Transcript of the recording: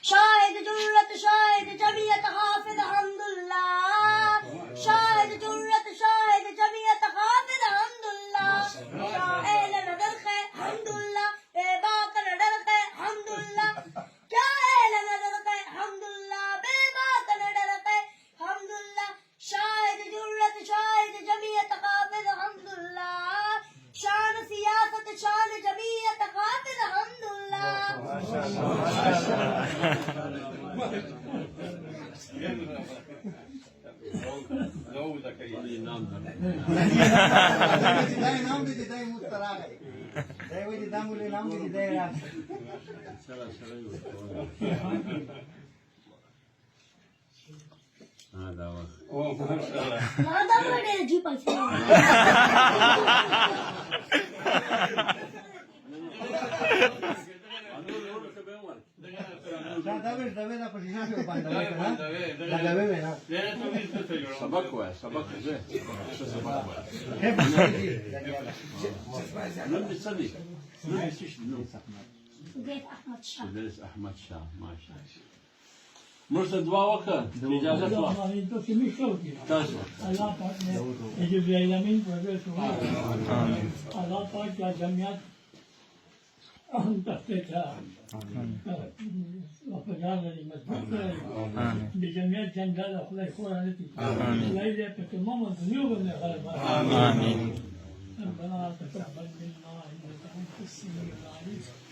شاهد جرة شاهد جميع حافظ الحمد لله شاهد جرة شاهد جميع حافظ الحمد لله شاهد نظر خير الحمد لله بيباك نظر خير الحمد لله شاهد نظر خير الحمد لله بيباك نظر خير الحمد لله شاهد جرة شاهد جميع حافظ الحمد لله شان سياسة شان جميع حافظ الحمد لله هذا وين يجيب احمد شاه ماشي مرشد دعا وکړه اجازه واخله تو کې می شو کی تاسو الله پاک نے یہ جو الامین پروگرس ہوا اللہ پاک کا جمعیت ہم تک تھا وفجار لي مضبوط بجمعية جنجال أخلاق قرآنتي لا يجب تمام الذنوب من غلبها آمين ربنا تقبل منا إنك أنت السميع العليم